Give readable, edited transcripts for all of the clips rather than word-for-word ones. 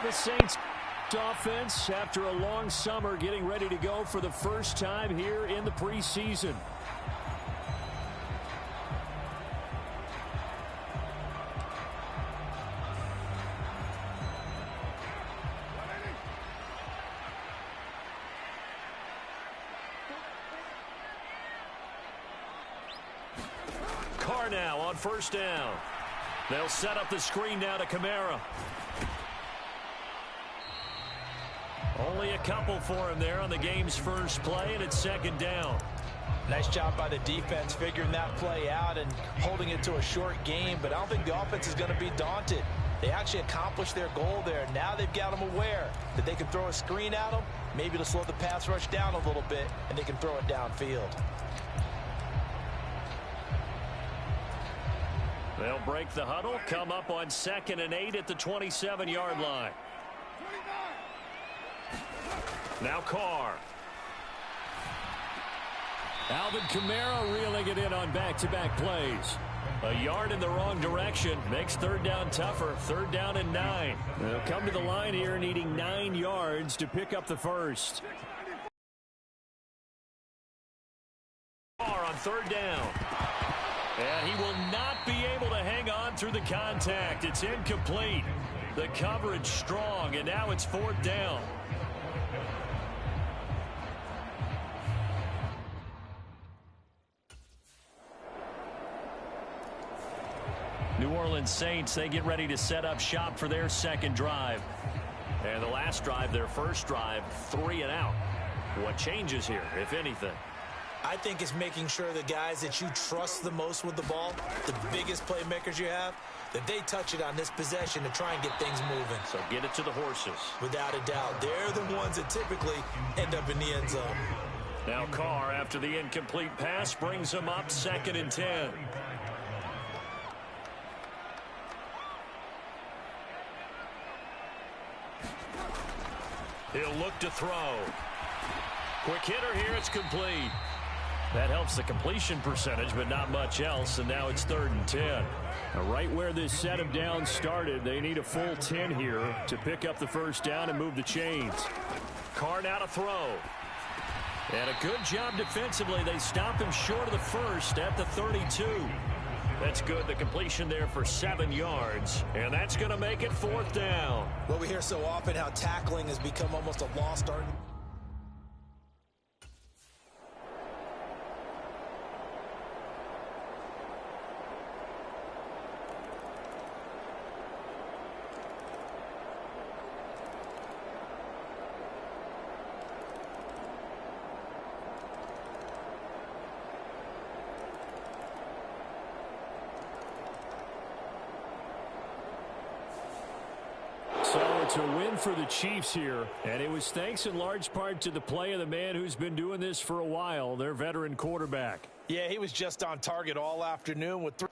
The Saints offense, after a long summer, getting ready to go for the first time here in the preseason. Carr now on first down. They'll set up the screen now to Kamara. Only a couple for him there on the game's first play, and it's second down. Nice job by the defense figuring that play out and holding it to a short game, but I don't think the offense is going to be daunted. They actually accomplished their goal there. Now they've got them aware that they can throw a screen at them, maybe to slow the pass rush down a little bit, and they can throw it downfield. They'll break the huddle, come up on 2nd and 8 at the 27-yard line. Now Carr. Alvin Kamara reeling it in on back-to-back plays. A yard in the wrong direction makes third down tougher. Third down and 9. They'll come to the line here needing 9 yards to pick up the first. Carr on third down. And he will not be able to hang on through the contact. It's incomplete. The coverage strong, and now it's fourth down. New Orleans Saints, they get ready to set up shop for their second drive. And the last drive, their first drive, 3 and out. What changes here, if anything? I think it's making sure the guys that you trust the most with the ball, the biggest playmakers you have, that they touch it on this possession to try and get things moving. So get it to the horses. Without a doubt. They're the ones that typically end up in the end zone. Now Carr, after the incomplete pass, brings him up 2nd and 10. He'll look to throw. Quick hitter here, it's complete. That helps the completion percentage, but not much else, and now it's 3rd and 10. Now, right where this set of downs started, they need a full 10 here to pick up the first down and move the chains. Carr now to throw. And a good job defensively. They stop him short of the first at the 32. That's good. The completion there for 7 yards, and that's going to make it 4th down. Well, we hear so often how tackling has become almost a lost art. It's a win for the Chiefs here, and it was thanks in large part to the play of the man who's been doing this for a while, their veteran quarterback. Yeah, he was just on target all afternoon with 3.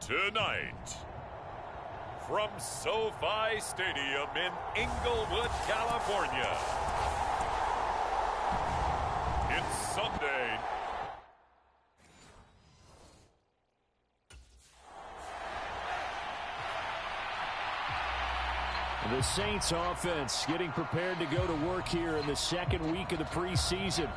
Tonight, from SoFi Stadium in Inglewood, California, it's Sunday. The Saints offense getting prepared to go to work here in the second week of the preseason.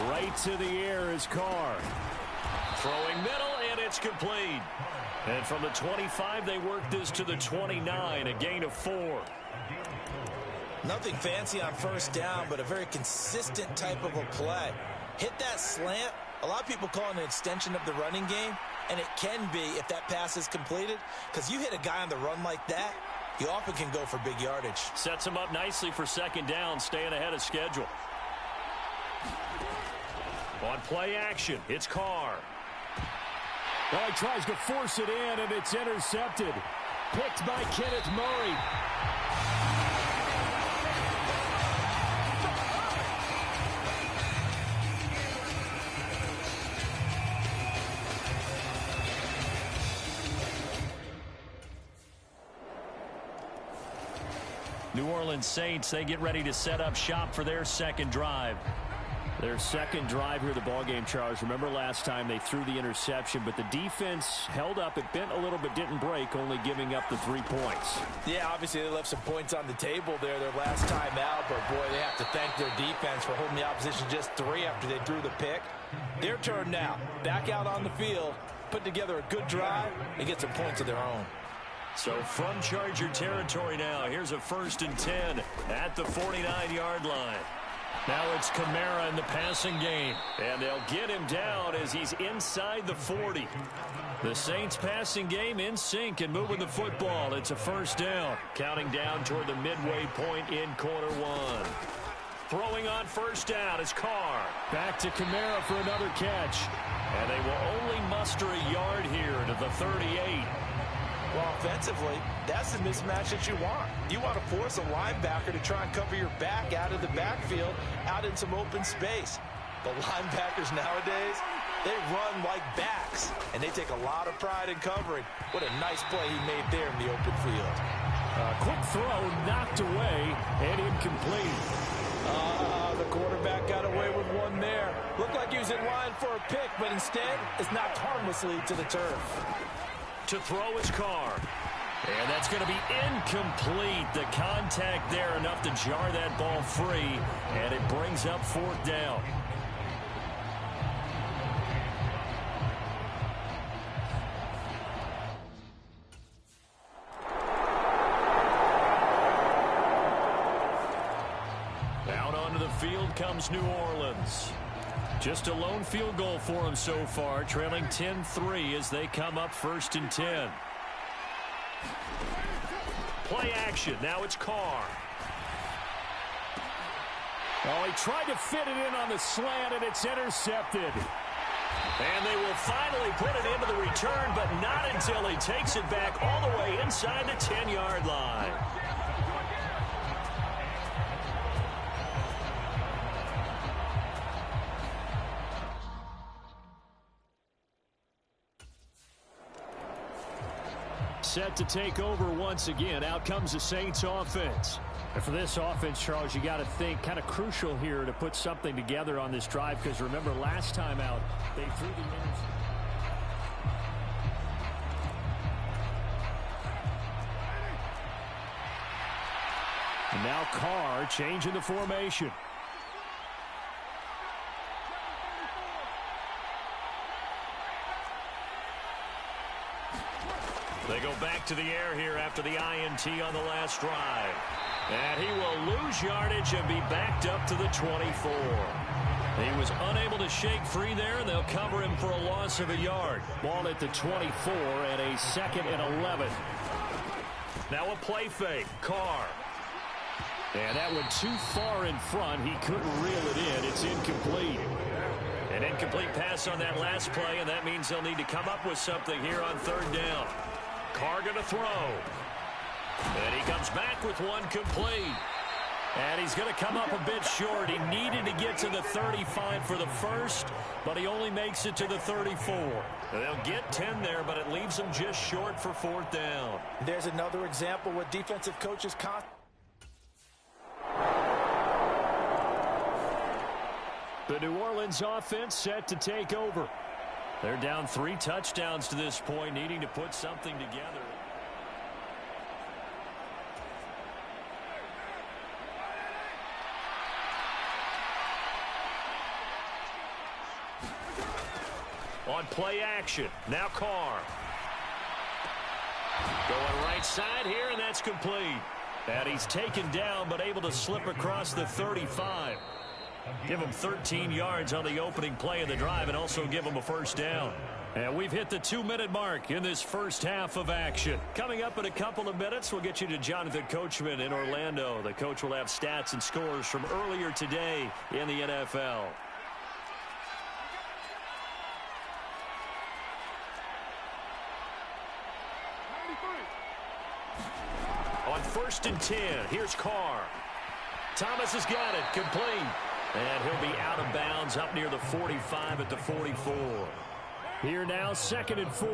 Right to the air is Carr. Throwing middle, and it's complete. And from the 25, they work this to the 29, a gain of 4. Nothing fancy on first down, but a very consistent type of a play. Hit that slant. A lot of people call it an extension of the running game, and it can be if that pass is completed, because you hit a guy on the run like that, he often can go for big yardage. Sets him up nicely for second down, staying ahead of schedule. On play action, it's Carr. Well, he tries to force it in, and it's intercepted. Picked by Kenneth Murray. New Orleans Saints, they get ready to set up shop for their second drive. Their second drive here, the ballgame, Charles. Remember last time they threw the interception, but the defense held up. It bent a little bit, didn't break, only giving up the 3 points. Yeah, obviously they left some points on the table there their last time out, but boy, they have to thank their defense for holding the opposition just 3 after they threw the pick. Their turn now. Back out on the field, put together a good drive, and get some points of their own. So from Charger territory now, here's a 1st and 10 at the 49-yard line. Now it's Kamara in the passing game, and they'll get him down as he's inside the 40. The Saints passing game in sync and moving the football. It's a 1st down, counting down toward the midway point in quarter 1. Throwing on 1st down is Carr. Back to Kamara for another catch, and they will only muster a yard here to the 38. Well, offensively, that's the mismatch that you want. You want to force a linebacker to try and cover your back out of the backfield, out in some open space. The linebackers nowadays, they run like backs, and they take a lot of pride in covering. What a nice play he made there in the open field. Quick throw, knocked away, and incomplete. The quarterback got away with one there. Looked like he was in line for a pick, but instead, it's knocked harmlessly to the turf. To throw his Carr. And that's going to be incomplete. The contact there enough to jar that ball free, and it brings up 4th down. Out onto the field comes New Orleans. Just a lone field goal for them so far, trailing 10-3 as they come up 1st and 10. Play action. Now it's Carr. Oh, he tried to fit it in on the slant, and it's intercepted. And they will finally put it into the return, but not until he takes it back all the way inside the 10-yard line. Set to take over once again. Out comes the Saints offense. And for this offense, Charles, you got to think kind of crucial here to put something together on this drive, because remember last time out, they threw the interception. And now Carr changing the formation. They go back to the air here after the INT on the last drive. And he will lose yardage and be backed up to the 24. He was unable to shake free there, and they'll cover him for a loss of a yard. Ball at the 24 and a 2nd and 11. Now a play fake. Carr. And that went too far in front. He couldn't reel it in. It's incomplete. An incomplete pass on that last play, and that means they'll need to come up with something here on third down. Carr going to throw. And he comes back with one complete. And he's going to come up a bit short. He needed to get to the 35 for the first, but he only makes it to the 34. They'll get 10 there, but it leaves them just short for fourth down. There's another example where defensive coaches The New Orleans offense set to take over. They're down 3 touchdowns to this point, needing to put something together. On play action, now Carr. Going right side here, and that's complete. And he's taken down, but able to slip across the 35. Give him 13 yards on the opening play of the drive and also give him a first down. And we've hit the 2-minute mark in this first half of action. Coming up in a couple of minutes, we'll get you to Jonathan Coachman in Orlando. The coach will have stats and scores from earlier today in the NFL. On 1st and 10, here's Carr. Thomas has got it, complete. And he'll be out of bounds up near the 45 at the 44. Here now, 2nd and 4.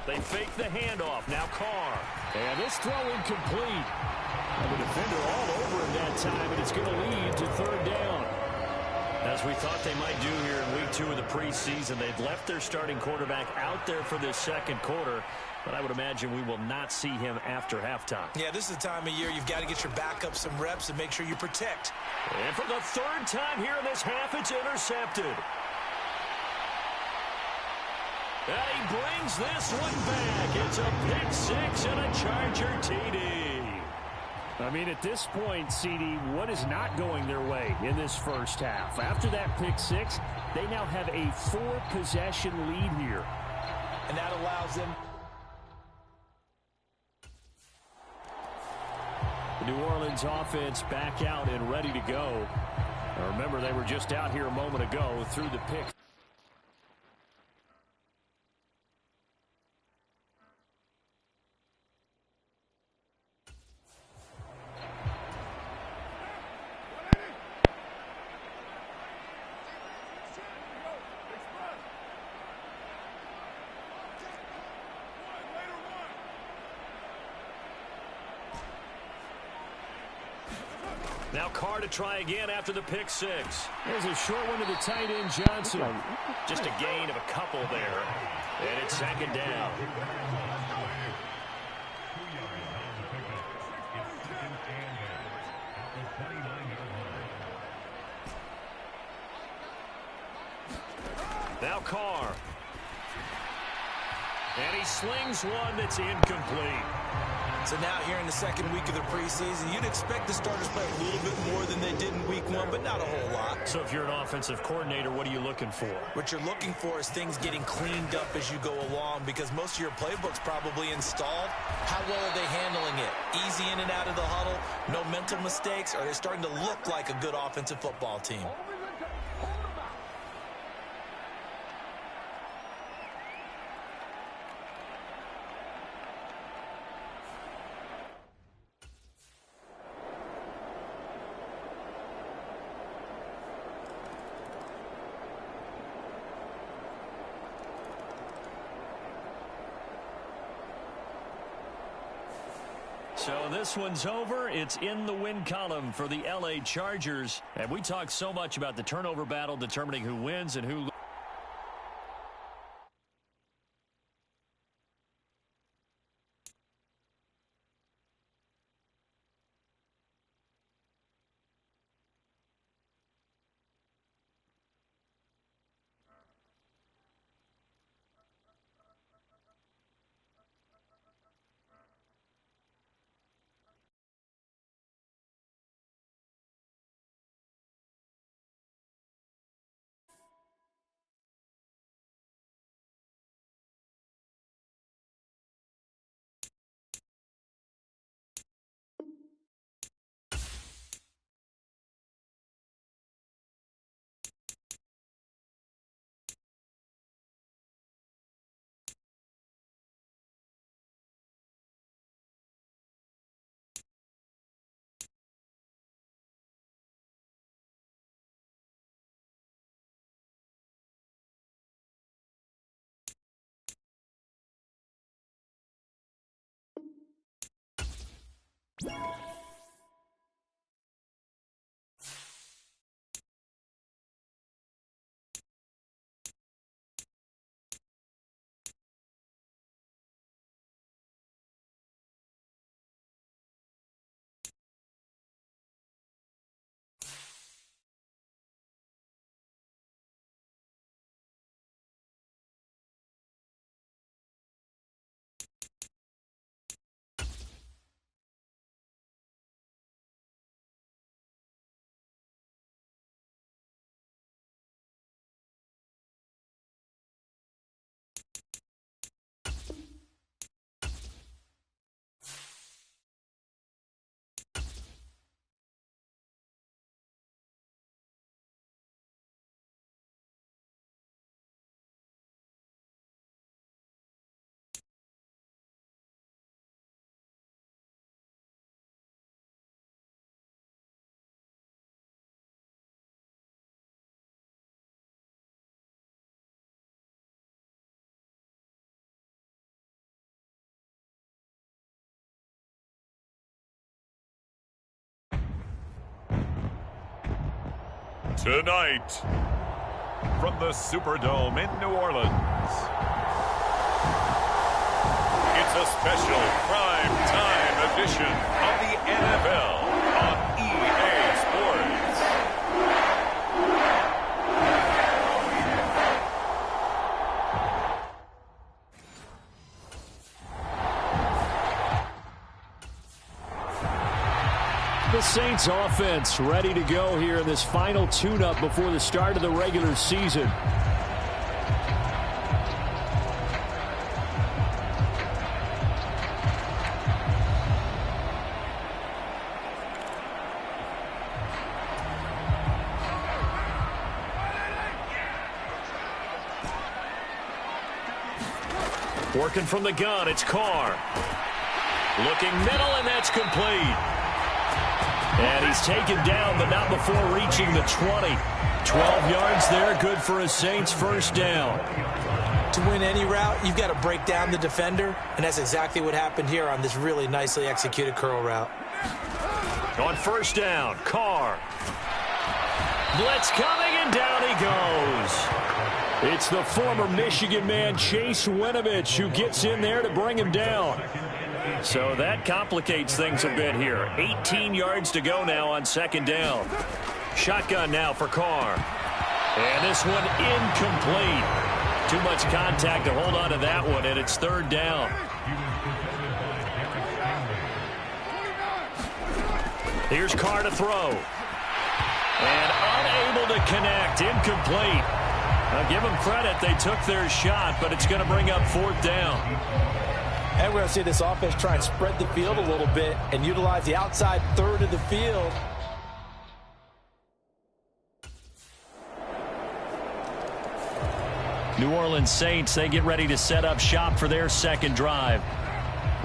They fake the handoff. Now Carr. And this throw incomplete. And the defender all over him that time, and it's going to lead to third down. As we thought they might do here in week 2 of the preseason, they've left their starting quarterback out there for this second quarter, but I would imagine we will not see him after halftime. Yeah, this is the time of year you've got to get your backup some reps and make sure you protect. And for the 3rd time here in this half, it's intercepted. And he brings this one back. It's a pick 6 and a Charger TD. I mean, at this point, CD, what is not going their way in this first half? After that pick 6, they now have a 4-possession lead here. And that allows them. The New Orleans offense back out and ready to go. Now remember, they were just out here a moment ago through the pick. Now Carr to try again after the pick 6. There's a short one to the tight end, Johnson. Just a gain of a couple there. And it's 2nd down. Now Carr. And he slings one that's incomplete. So now here in the second week of the preseason, you'd expect the starters to play a little bit more than they did in week 1, but not a whole lot. So if you're an offensive coordinator, what are you looking for? What you're looking for is things getting cleaned up as you go along, because most of your playbook's probably installed. How well are they handling it? Easy in and out of the huddle, no mental mistakes, or are they starting to look like a good offensive football team? So this one's over. It's in the win column for the LA Chargers. And we talked so much about the turnover battle determining who wins and who Tonight, from the Superdome in New Orleans, it's a special prime time edition of the NFL on EA Sports. The Saints offense ready to go here in this final tune-up before the start of the regular season. Working from the gun, it's Carr. Looking middle, and that's complete. And he's taken down, but not before reaching the 20. 12 yards there, good for a Saints first down. To win any route, you've got to break down the defender, and that's exactly what happened here on this really nicely executed curl route. On first down, Carr. Blitz coming, and down he goes. It's the former Michigan man, Chase Winovich, who gets in there to bring him down. So that complicates things a bit here. 18 yards to go now on second down. Shotgun now for Carr. And this one incomplete. Too much contact to hold on to that one, and it's third down. Here's Carr to throw. And unable to connect. Incomplete. Now give them credit. They took their shot, but it's going to bring up fourth down. And we're going to see this offense try and spread the field a little bit and utilize the outside third of the field. New Orleans Saints, they get ready to set up shop for their second drive.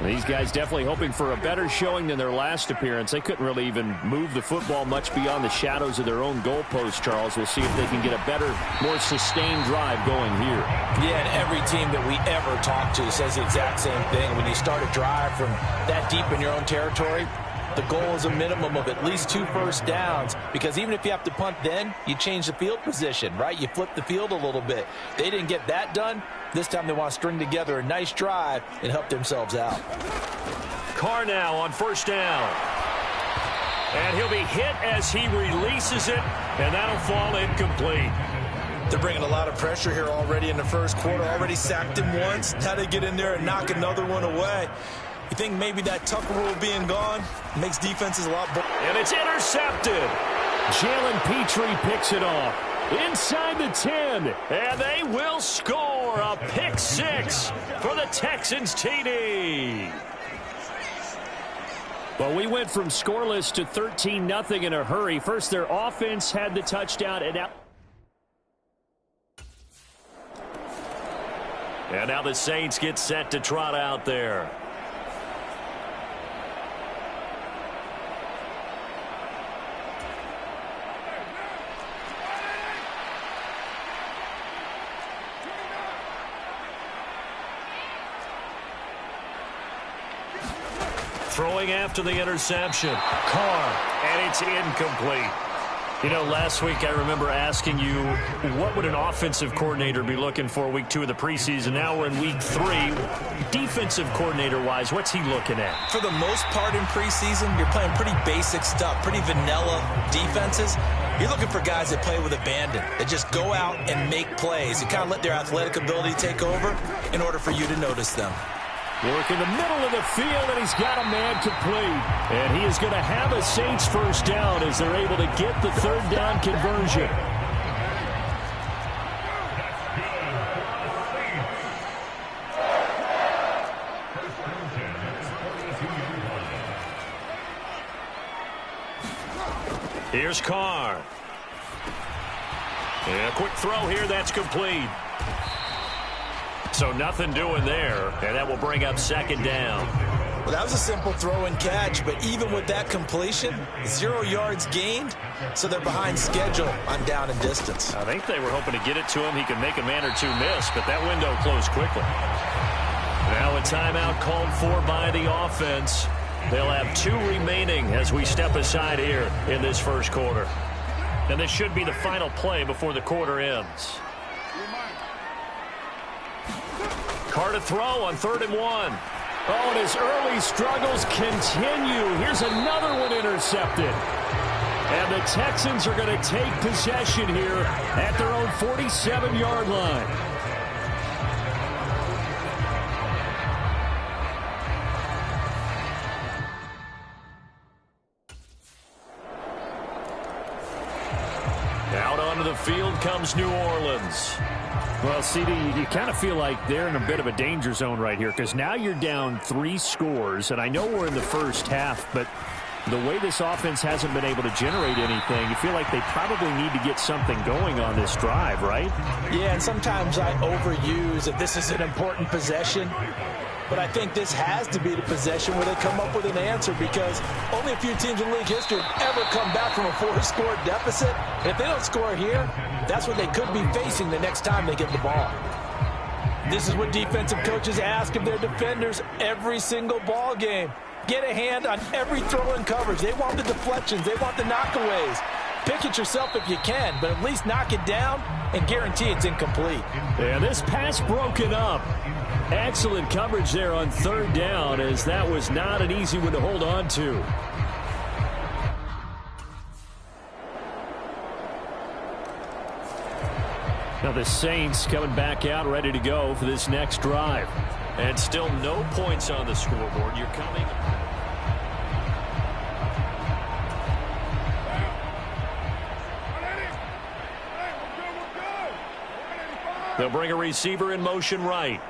These guys definitely hoping for a better showing than their last appearance. They couldn't really even move the football much beyond the shadows of their own goalpost, Charles. We'll see if they can get a better, more sustained drive going here. Yeah, and every team that we ever talk to says the exact same thing. When you start a drive from that deep in your own territory, the goal is a minimum of at least 2 first downs, because even if you have to punt then, you change the field position, right? You flip the field a little bit. They didn't get that done. This time they want to string together a nice drive and help themselves out. Carr now on first down. And he'll be hit as he releases it, and that'll fall incomplete. They're bringing a lot of pressure here already in the first quarter. Already sacked him once. How to get in there and knock another one away. You think maybe that Tucker rule being gone makes defenses a lot better. And it's intercepted. Jalen Petrie picks it off. Inside the 10. And they will score a pick 6 for the Texans TD. Well, we went from scoreless to 13-0 in a hurry. First, their offense had the touchdown. And now the Saints get set to trot out there. Throwing after the interception. Carr, and it's incomplete. You know, last week I remember asking you, what would an offensive coordinator be looking for week 2 of the preseason? Now we're in week 3. Defensive coordinator-wise, what's he looking at? For the most part in preseason, you're playing pretty basic stuff, pretty vanilla defenses. You're looking for guys that play with abandon, that just go out and make plays and kind of let their athletic ability take over in order for you to notice them. Work in the middle of the field, and he's got a man complete. And he is going to have a Saints first down as they're able to get the third down conversion. Here's Carr. And a quick throw here, that's complete. So nothing doing there, and that will bring up second down. Well, that was a simple throw and catch, but even with that completion, 0 yards gained, so they're behind schedule on down and distance. I think they were hoping to get it to him. He could make a man or two miss, but that window closed quickly. Now a timeout called for by the offense. They'll have 2 remaining as we step aside here in this first quarter. And this should be the final play before the quarter ends. Carr to throw on 3rd and 1. Oh, and his early struggles continue. Here's another one intercepted. And the Texans are going to take possession here at their own 47-yard line. Out onto the field comes New Orleans. Well, CD, you kind of feel like they're in a bit of a danger zone right here because now you're down 3 scores, and I know we're in the first half, but the way this offense hasn't been able to generate anything, you feel like they probably need to get something going on this drive, right? Yeah, and sometimes I overuse that this is an important possession, but I think this has to be the possession where they come up with an answer because only a few teams in league history have ever come back from a 4-score deficit. And if they don't score here, that's what they could be facing the next time they get the ball. This is what defensive coaches ask of their defenders every single ball game. Get a hand on every throw in coverage. They want the deflections. They want the knockaways. Pick it yourself if you can, but at least knock it down and guarantee it's incomplete. Yeah, this pass broken up. Excellent coverage there on 3rd down, as that was not an easy one to hold on to. Now the Saints coming back out ready to go for this next drive. And still no points on the scoreboard. You're coming. They'll bring a receiver in motion right.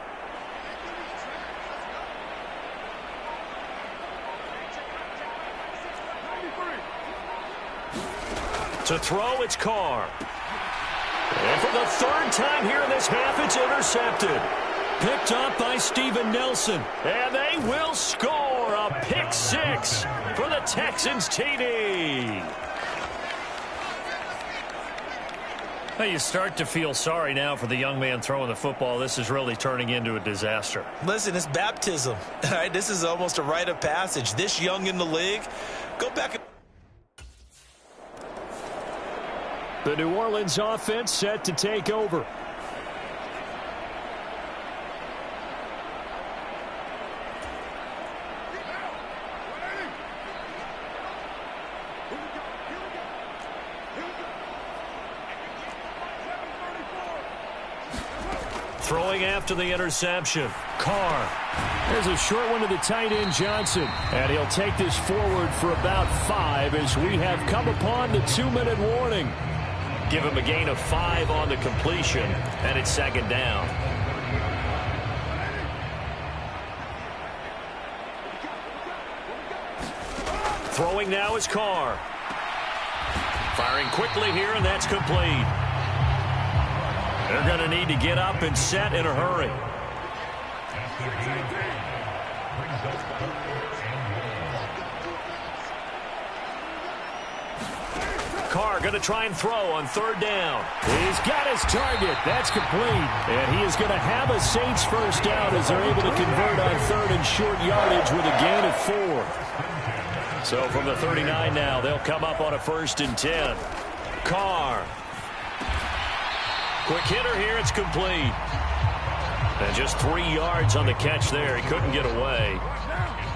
To throw, it's Carr. And for the 3rd time here in this half, it's intercepted. Picked up by Steven Nelson. And they will score a pick 6 for the Texans TD. Well, you start to feel sorry now for the young man throwing the football. This is really turning into a disaster. Listen, it's baptism. All right, this is almost a rite of passage. This young in the league, go back and... The New Orleans offense set to take over. Throwing after the interception. Carr. There's a short one to the tight end, Johnson. And he'll take this forward for about 5 as we have come upon the 2-minute warning. Give him a gain of 5 on the completion, and it's 2nd down. Throwing now is Carr. Firing quickly here, and that's complete. They're going to need to get up and set in a hurry. Carr going to try and throw on third down. He's got his target. That's complete. And he is going to have a Saints first down as they're able to convert on third and short yardage with a gain of 4. So from the 39 now, they'll come up on a 1st and 10. Carr. Quick hitter here. It's complete. And just 3 yards on the catch there. He couldn't get away.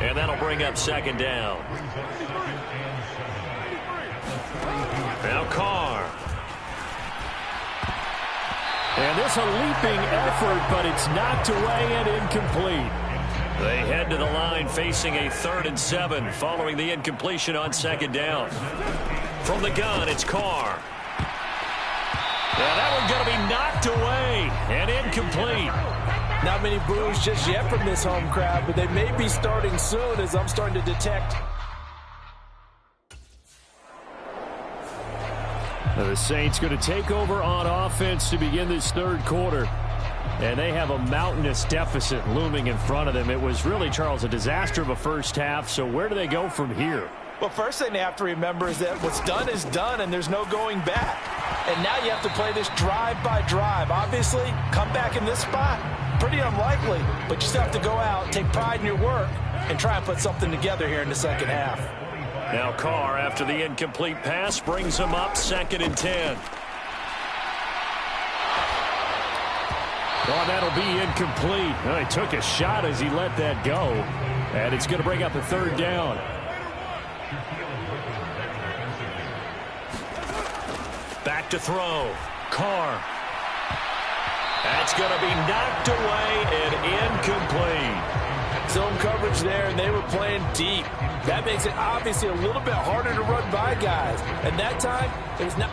And that'll bring up 2nd down. Now Carr. And this a leaping effort, but it's knocked away and incomplete. They head to the line facing a 3rd and 7 following the incompletion on 2nd down. From the gun, it's Carr. Now that one's going to be knocked away and incomplete. Not many boos just yet from this home crowd, but they may be starting soon as I'm starting to detect. Now the Saints going to take over on offense to begin this 3rd quarter. And they have a mountainous deficit looming in front of them. It was really, Charles, a disaster of a first half. So where do they go from here? Well, first thing they have to remember is that what's done is done, and there's no going back. And now you have to play this drive by drive. Obviously, come back in this spot, pretty unlikely. But you still have to go out, take pride in your work, and try and put something together here in the 2nd half. Now Carr, after the incomplete pass, brings him up 2nd and 10. Oh, that'll be incomplete. Well, he took a shot as he let that go. And it's going to bring up a 3rd down. Back to throw. Carr. That's going to be knocked away and incomplete. Zone coverage there, and they were playing deep. That makes it obviously a little bit harder to run by guys. And that time, it was not.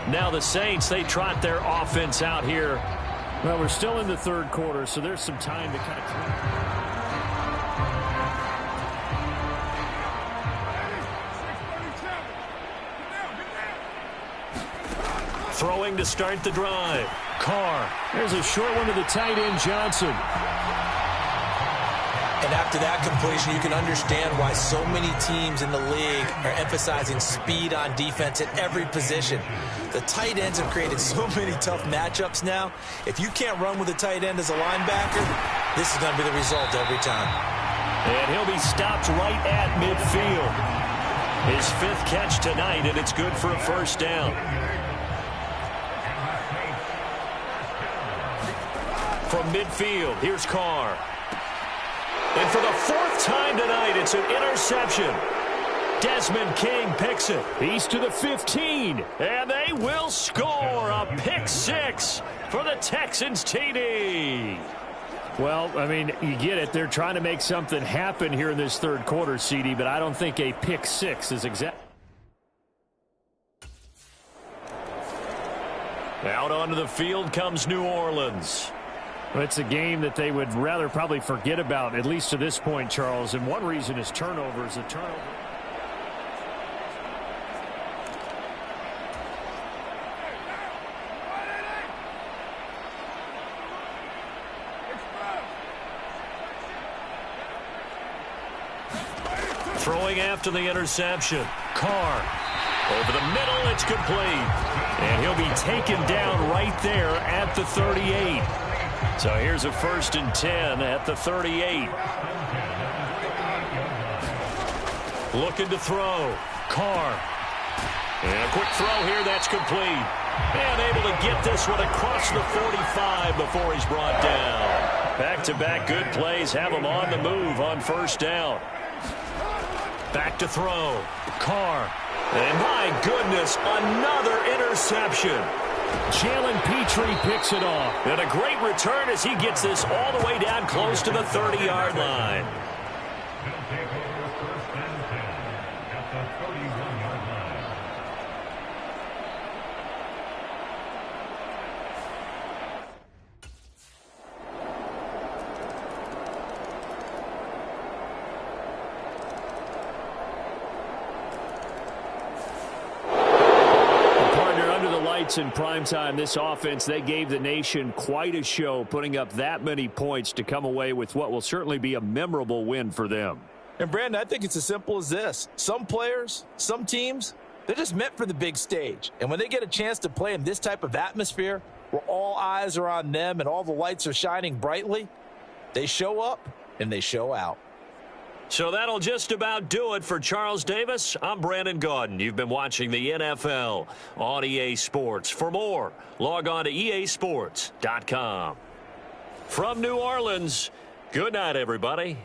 Now the Saints, they trot their offense out here. Well, we're still in the 3rd quarter, so there's some time to kind of clean. Throwing to start the drive. Carr. There's a short one to the tight end, Johnson. And after that completion, you can understand why so many teams in the league are emphasizing speed on defense at every position. The tight ends have created so many tough matchups now. If you can't run with a tight end as a linebacker, this is going to be the result every time. And he'll be stopped right at midfield. His 5th catch tonight, and it's good for a 1st down. From midfield, here's Carr. And for the 4th time tonight, it's an interception. Desmond King picks it. He's to the 15. And they will score a pick 6 for the Texans TD. Well, I mean, you get it. They're trying to make something happen here in this 3rd quarter, CD, but I don't think a pick 6 is exact. Out onto the field comes New Orleans. It's a game that they would rather probably forget about, at least to this point, Charles. And one reason is turnovers. A turnover. Throwing after the interception. Carr. Over the middle, it's complete. And he'll be taken down right there at the 38. So here's a 1st and 10 at the 38. Looking to throw. Carr. And a quick throw here, that's complete. And able to get this one across the 45 before he's brought down. Back-to-back good plays have him on the move on 1st down. Back to throw. Carr. And my goodness, another interception. Jalen Petrie picks it off. And a great return as he gets this all the way down close to the 30-yard line. In primetime, this offense, they gave the nation quite a show, putting up that many points to come away with what will certainly be a memorable win for them. And, Brandon, I think it's as simple as this. Some players, some teams, they're just meant for the big stage. And when they get a chance to play in this type of atmosphere where all eyes are on them and all the lights are shining brightly, they show up and they show out. So that'll just about do it for Charles Davis. I'm Brandon Gaudin. You've been watching the NFL on EA Sports. For more, log on to easports.com. From New Orleans, good night, everybody.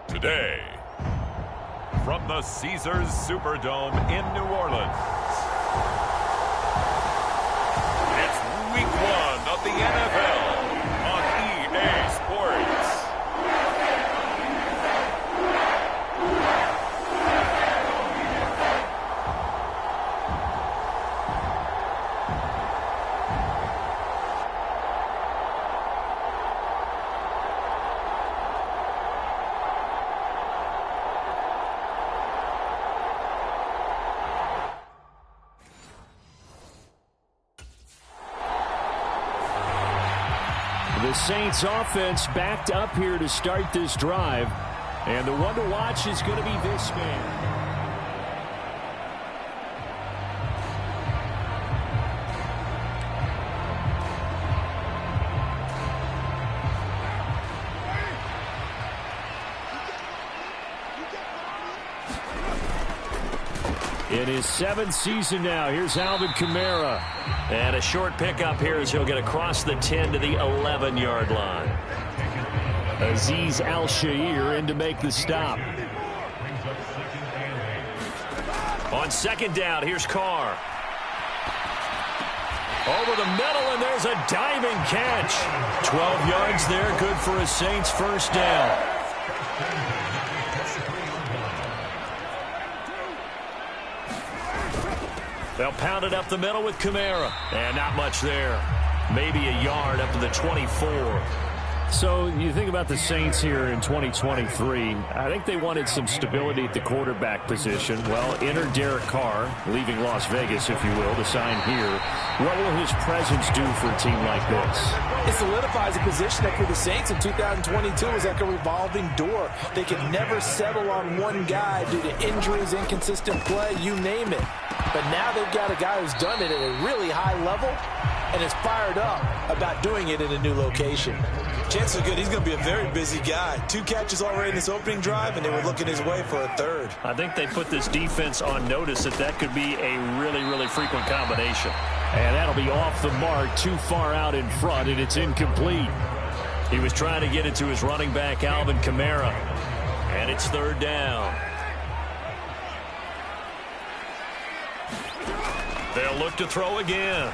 Today, from the Caesars Superdome in New Orleans, it's Week 1 of the NFL on EA Sports. The Saints offense backed up here to start this drive. And the one to watch is going to be this man. In his 7th season now, here's Alvin Kamara. And a short pickup here as he'll get across the 10 to the 11-yard line. Azeez Al-Shaair in to make the stop. On second down, here's Carr. Over the middle, and there's a diving catch. 12 yards there, good for a Saints first down. They'll pound it up the middle with Kamara. And not much there. Maybe a yard up to the 24. So you think about the Saints here in 2023. I think they wanted some stability at the quarterback position. Well, enter Derek Carr, leaving Las Vegas, if you will, to sign here. What will his presence do for a team like this? It solidifies a position that for the Saints in 2022 is like a revolving door. They could never settle on one guy due to injuries, inconsistent play, you name it. But now they've got a guy who's done it at a really high level and is fired up about doing it in a new location. Chances are good he's going to be a very busy guy. 2 catches already in this opening drive, and they were looking his way for a third. I think they put this defense on notice that could be a really, really frequent combination. And that'll be off the mark, too far out in front, and it's incomplete. He was trying to get it to his running back, Alvin Kamara. And it's third down. They'll look to throw again.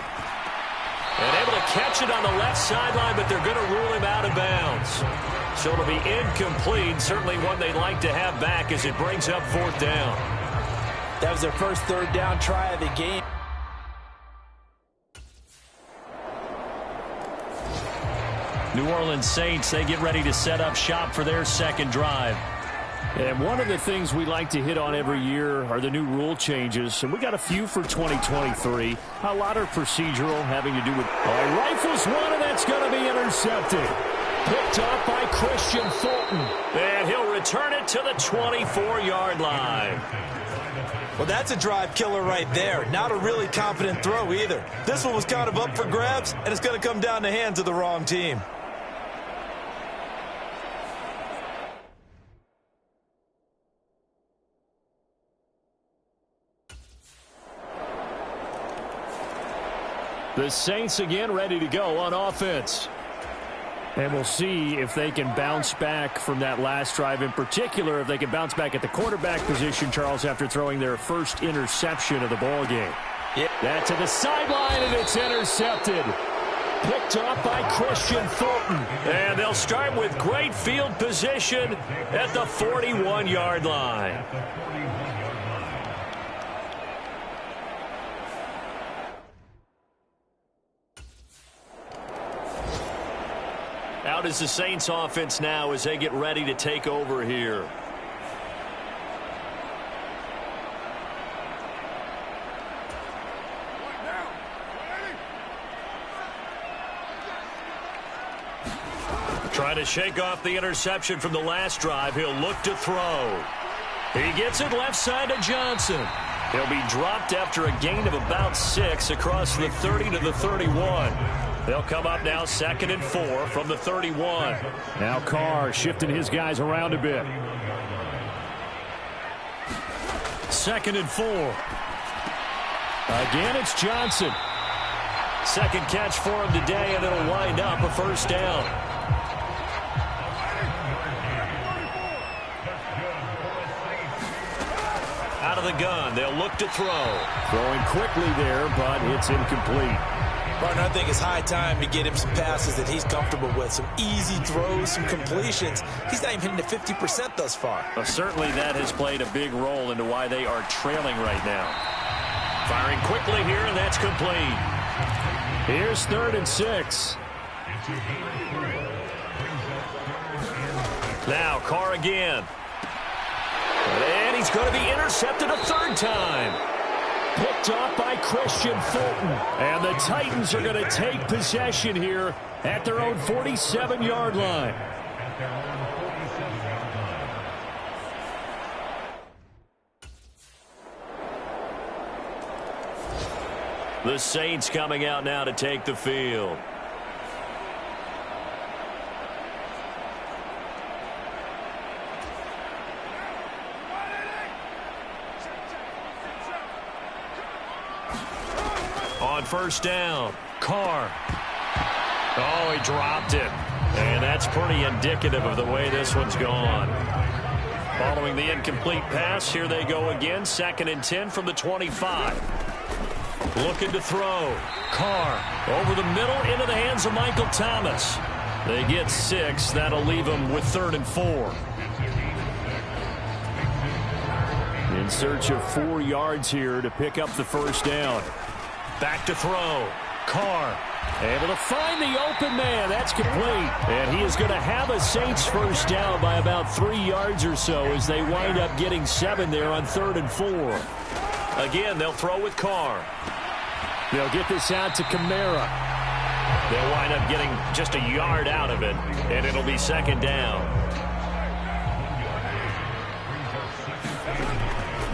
And able to catch it on the left sideline, but they're going to rule him out of bounds. So it'll be incomplete. Certainly one they'd like to have back as it brings up fourth down. That was their first third down try of the game. New Orleans Saints, they get ready to set up shop for their second drive. And one of the things we like to hit on every year are the new rule changes. And we got a few for 2023. A lot are procedural, having to do with... rifles one, and that's going to be intercepted. Picked up by Christian Fulton. And he'll return it to the 24-yard line. Well, that's a drive killer right there. Not a really confident throw either. This one was kind of up for grabs, and it's going to come down the hands of the wrong team. The Saints again ready to go on offense. And we'll see if they can bounce back from that last drive, in particular, if they can bounce back at the quarterback position, Charles, after throwing their first interception of the ball game. Yeah. That to the sideline, and it's intercepted. Picked up by Christian Fulton. And they'll start with great field position at the 41-yard line. Out is the Saints offense now as they get ready to take over here. Trying to shake off the interception from the last drive. He'll look to throw. He gets it left side to Johnson. He'll be dropped after a gain of about 6 across the 30 to the 31. They'll come up now 2nd and 4 from the 31. Now Carr shifting his guys around a bit. 2nd and 4. Again, it's Johnson. Second catch for him today, and it'll wind up a first down. Out of the gun, they'll look to throw. Throwing quickly there, but it's incomplete. Partner, I think it's high time to get him some passes that he's comfortable with. Some easy throws, some completions. He's not even hitting the 50% thus far. Well, certainly that has played a big role into why they are trailing right now. Firing quickly here, and that's complete. Here's 3rd and 6. Now Carr again. And he's going to be intercepted a 3rd time. Picked up by Christian Fulton. And the Titans are going to take possession here at their own 47-yard line. The Saints coming out now to take the field. On first down, Carr. Oh, he dropped it. And that's pretty indicative of the way this one's gone. Following the incomplete pass, here they go again. 2nd and 10 from the 25. Looking to throw. Carr over the middle into the hands of Michael Thomas. They get 6. That'll leave them with 3rd and 4. In search of 4 yards here to pick up the first down. Back to throw. Carr able to find the open man. That's complete. And he is going to have a Saints first down by about 3 yards or so as they wind up getting 7 there on 3rd and 4. Again, they'll throw with Carr. They'll get this out to Kamara. They'll wind up getting just a yard out of it, and it'll be 2nd down.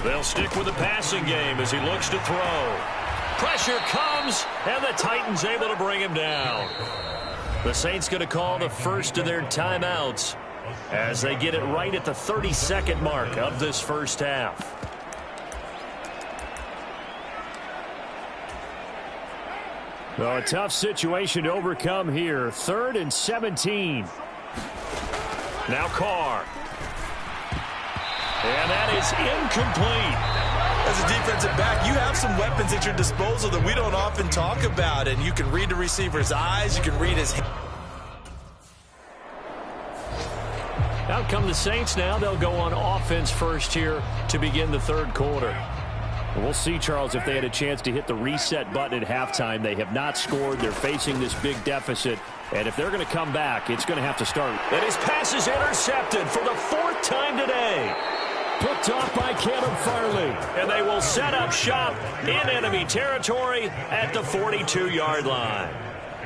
They'll stick with the passing game as he looks to throw. Pressure comes, and the Titans able to bring him down. The Saints going to call the first of their timeouts as they get it right at the 32nd mark of this first half. Well, a tough situation to overcome here. 3rd and 17. Now Carr. And that is incomplete. As a defensive back, you have some weapons at your disposal that we don't often talk about, and you can read the receiver's eyes, you can read his hand. Out come the Saints now. They'll go on offense first here to begin the 3rd quarter. Well, we'll see, Charles, if they had a chance to hit the reset button at halftime. They have not scored. They're facing this big deficit. And if they're going to come back, it's going to have to start. And his pass is intercepted for the 4th time today. Picked off by Caleb Farley. And they will set up shop in enemy territory at the 42-yard line.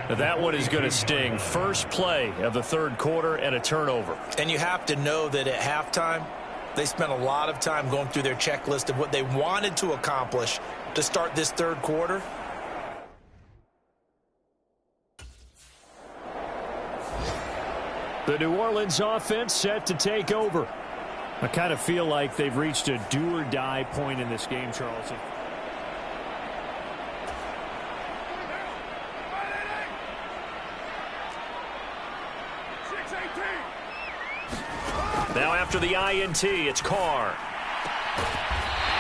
That one is going to sting. First play of the 3rd quarter and a turnover. And you have to know that at halftime, they spent a lot of time going through their checklist of what they wanted to accomplish to start this 3rd quarter. The New Orleans offense set to take over. I kind of feel like they've reached a do-or-die point in this game, Charles. Now after the INT, it's Carr.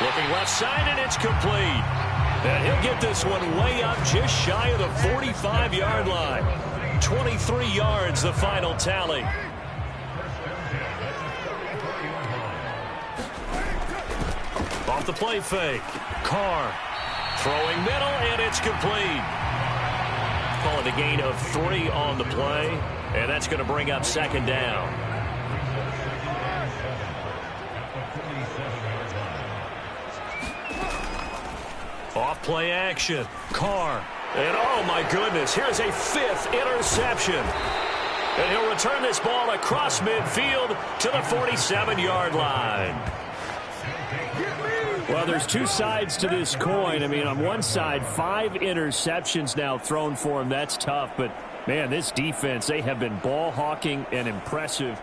Looking left side, and it's complete. And he'll get this one way up just shy of the 45-yard line. 23 yards, the final tally. Off the play fake. Carr throwing middle, and it's complete. Call it a gain of 3 on the play, and that's going to bring up 2nd down. Off play action. Carr. And oh my goodness, here's a 5th interception. And he'll return this ball across midfield to the 47-yard line. Well, there's 2 sides to this coin. I mean, on one side, 5 interceptions now thrown for him. That's tough. But, man, this defense, they have been ball hawking and impressive.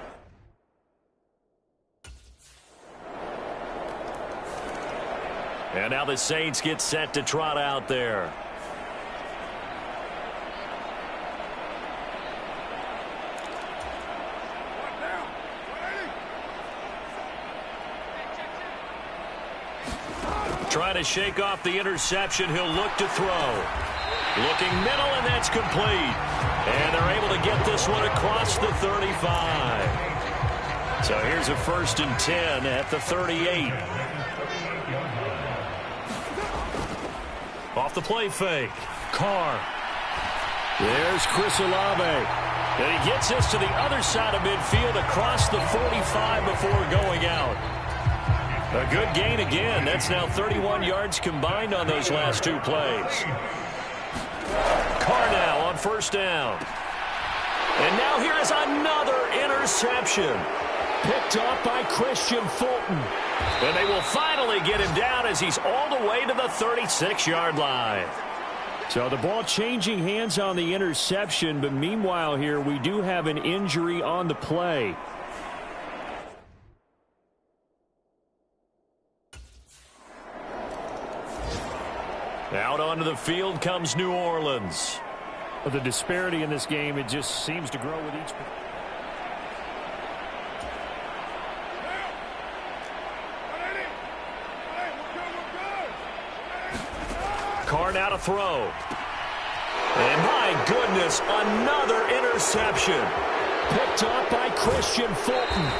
And now the Saints get set to trot out there. Trying to shake off the interception. He'll look to throw. Looking middle, and that's complete. And they're able to get this one across the 35. So here's a 1st and 10 at the 38. Off the play fake. Carr. There's Chris Olave. And he gets this to the other side of midfield across the 45 before going out. A good gain again. That's now 31 yards combined on those last 2 plays. Carr now on 1st down. And now here is another interception. Picked off by Christian Fulton. And they will finally get him down as he's all the way to the 36-yard line. So the ball changing hands on the interception, but meanwhile here we do have an injury on the play. Out onto the field comes New Orleans. The disparity in this game, it just seems to grow with each. Carr now to throw. And my goodness, another interception. Picked up by Christian Fulton.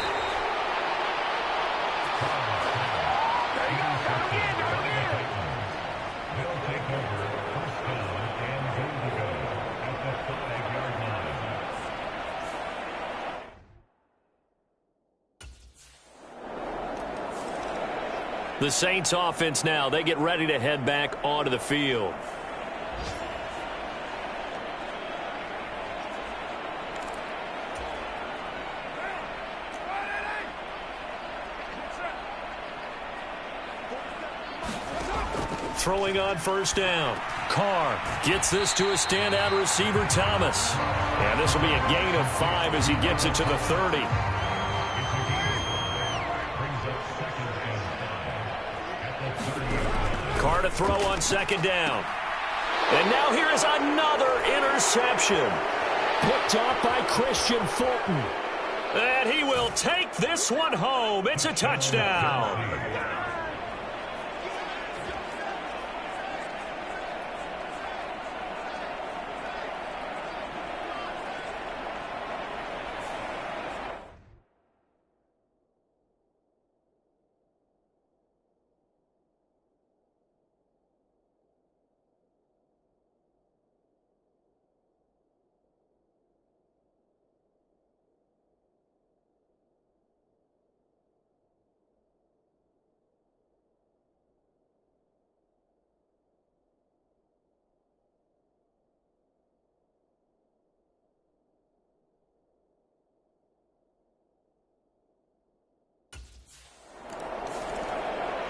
The Saints offense now, they get ready to head back onto the field. Throwing on 1st down. Carr gets this to a standout receiver, Thomas. And this will be a gain of 5 as he gets it to the 30. Carr to throw on 2nd down. And now here is another interception. Picked off by Christian Fulton. And he will take this one home. It's a touchdown.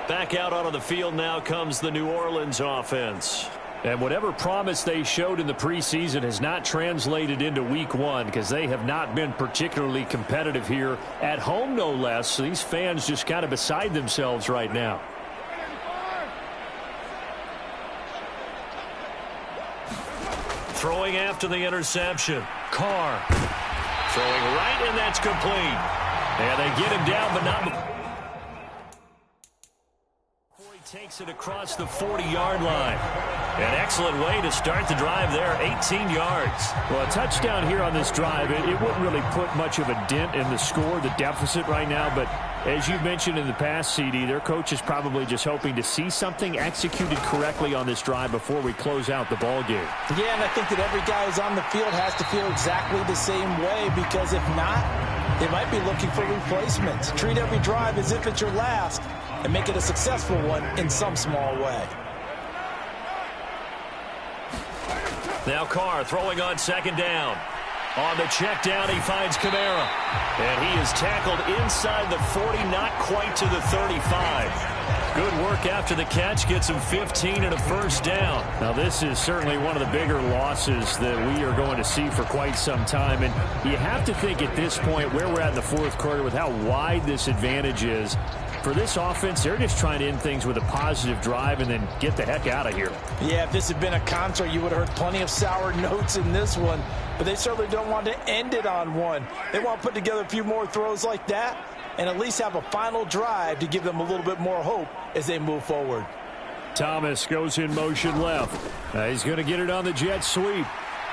Back out onto the field now comes the New Orleans offense. And whatever promise they showed in the preseason has not translated into week one, because they have not been particularly competitive here at home, no less. So these fans just kind of beside themselves right now. Throwing after the interception. Carr throwing right, and that's complete. And they get him down, but not... Takes it across the 40-yard line. An excellent way to start the drive there, 18 yards. Well, a touchdown here on this drive, it wouldn't really put much of a dent in the score, the deficit right now, but as you mentioned in the past, CD, their coach is probably just hoping to see something executed correctly on this drive before we close out the ball game. Yeah, and I think that every guy who's on the field has to feel exactly the same way, because if not, they might be looking for replacements. Treat every drive as if it's your last, and make it a successful one in some small way. Now Carr throwing on second down. On the check down, he finds Kamara. And he is tackled inside the 40, not quite to the 35. Good work after the catch, gets him 15 and a first down. Now this is certainly one of the bigger losses that we are going to see for quite some time. And you have to think at this point where we're at in the fourth quarter with how wide this advantage is. For this offense, they're just trying to end things with a positive drive and then get the heck out of here. Yeah, if this had been a concert, you would have heard plenty of sour notes in this one. But they certainly don't want to end it on one. They want to put together a few more throws like that and at least have a final drive to give them a little bit more hope as they move forward. Thomas goes in motion left. He's going to get it on the jet sweep.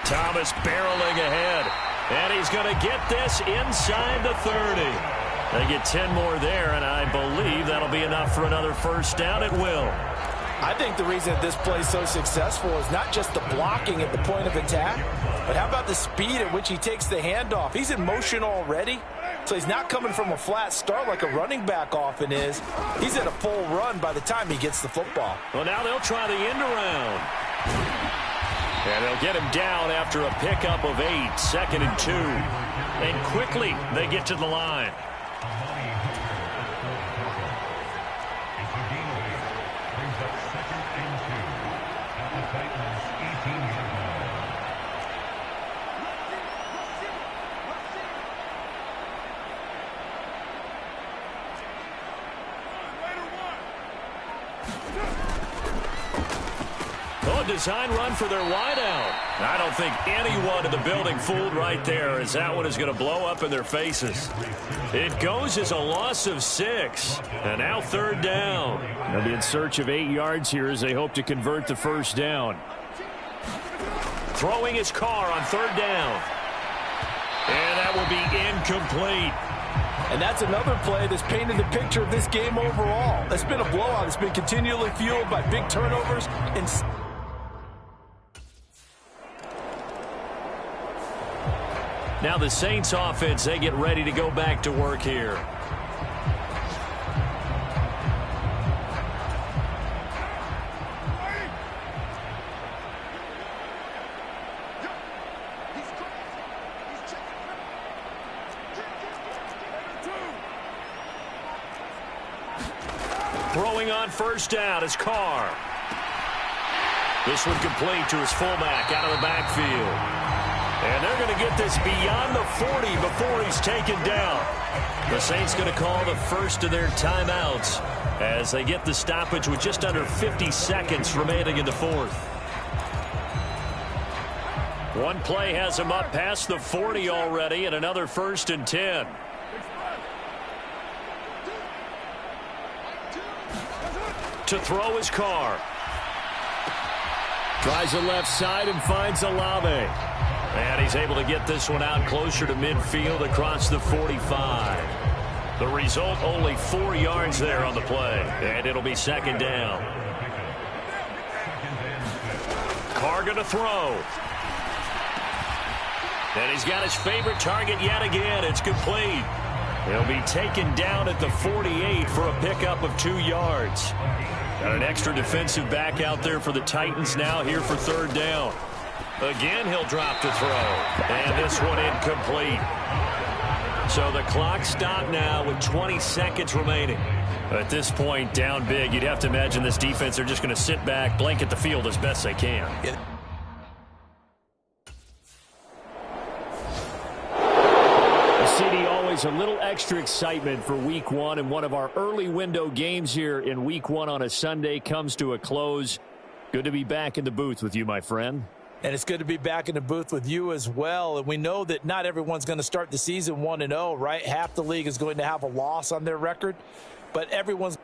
Thomas barreling ahead. And he's going to get this inside the 30. They get 10 more there, and I believe that'll be enough for another first down. It will. I think the reason that this play is so successful is not just the blocking at the point of attack, but how about the speed at which he takes the handoff? He's in motion already, so he's not coming from a flat start like a running back often is. He's in a full run by the time he gets the football. Well, now they'll try the end around. And they'll get him down after a pickup of 8, 2nd and 2. And quickly they get to the line. Design run for their wideout. I don't think anyone in the building fooled right there, as that one is going to blow up in their faces. It goes as a loss of 6. And now third down. They'll be in search of 8 yards here as they hope to convert the first down. Throwing his Carr on third down. And that will be incomplete. And that's another play that's painted the picture of this game overall. It's been a blowout. It's been continually fueled by big turnovers and... Now the Saints offense, they get ready to go back to work here. Throwing on first down is Carr. This one complete to his fullback out of the backfield. And they're going to get this beyond the 40 before he's taken down. The Saints going to call the first of their timeouts as they get the stoppage with just under 50 seconds remaining in the fourth. One play has him up past the 40 already, and another 1st and 10. To throw his Carr. Tries the left side and finds Olave. And he's able to get this one out closer to midfield across the 45. The result, only 4 yards there on the play. And it'll be second down. Carr going to throw. And he's got his favorite target yet again. It's complete. He'll be taken down at the 48 for a pickup of 2 yards. Got an extra defensive back out there for the Titans now here for third down. Again, he'll drop to throw. And this one incomplete. So the clock stopped now with 20 seconds remaining. At this point, down big, you'd have to imagine this defense are just going to sit back, blanket the field as best they can. CD, always a little extra excitement for week one, and one of our early window games here in week one on a Sunday comes to a close. Good to be back in the booth with you, my friend. And it's good to be back in the booth with you as well. And we know that not everyone's going to start the season 1-0, right? Half the league is going to have a loss on their record, but everyone's